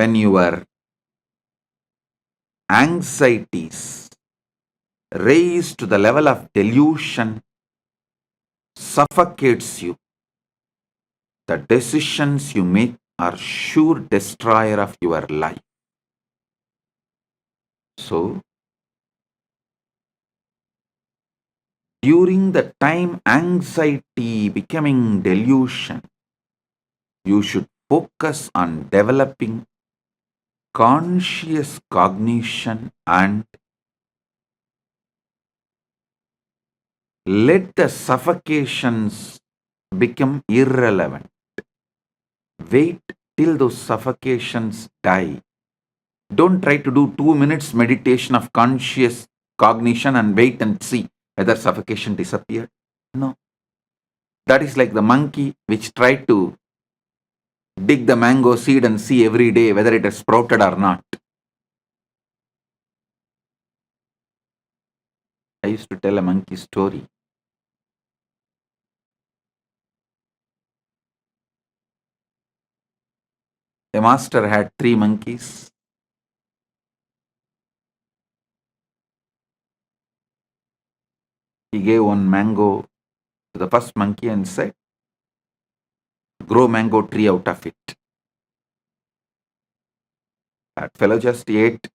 when your anxieties raise to the level of delusion suffocates you, the decisions you make are sure destroyer of your life. So, during the time anxiety becoming delusion, you should focus on developing conscious cognition and let the suffocations become irrelevant. Wait till those suffocations die. Don't try to do 2 minutes meditation of conscious cognition and wait and see whether suffocation disappeared. No. That is like the monkey which tried to dig the mango seed and see every day whether it has sprouted or not. I used to tell a monkey story. A master had 3 monkeys. He gave one mango to the first monkey and said, grow mango tree out of it. That fellow just ate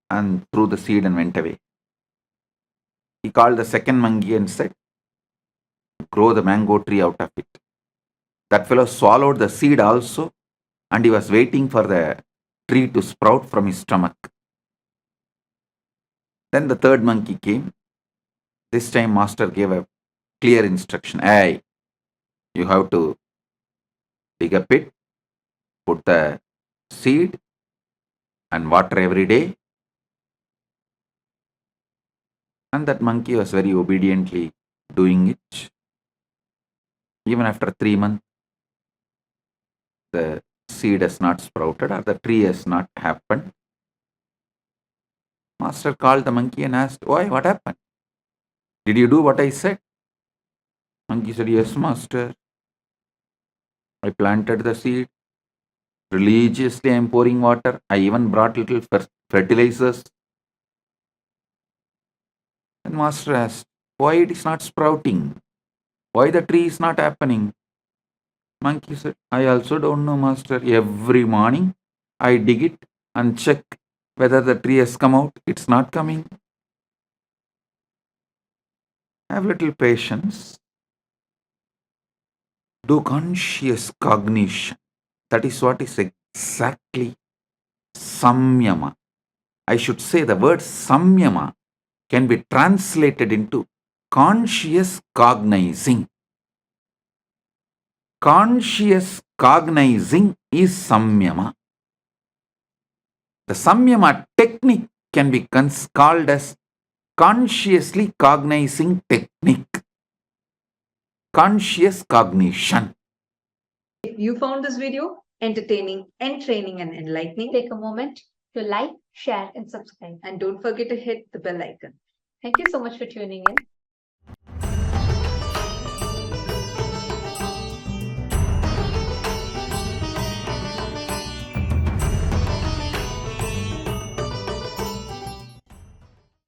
and threw the seed and went away. He called the second monkey and said, grow the mango tree out of it. That fellow swallowed the seed also and he was waiting for the tree to sprout from his stomach. Then the third monkey came. This time master gave a clear instruction. Hey, you have to dig a pit, put the seed and water every day. And that monkey was very obediently doing it. Even after 3 months, the seed has not sprouted or the tree has not happened. Master called the monkey and asked, why, what happened? Did you do what I said? Monkey said, yes, master. I planted the seed. Religiously, I am pouring water. I even brought little fertilizers. And master asked, why it is not sprouting? Why the tree is not happening? Monkey said, I also don't know, master. Every morning, I dig it and check whether the tree has come out. It's not coming. Have little patience. Do conscious cognition. That is what is exactly samyama. I should say the word samyama can be translated into conscious cognizing. Conscious cognizing is samyama. The samyama technique can be called as consciously cognizing technique. Conscious cognition. If you found this video entertaining, entraining, and enlightening, take a moment to like, share, and subscribe. And don't forget to hit the bell icon. Thank you so much for tuning in.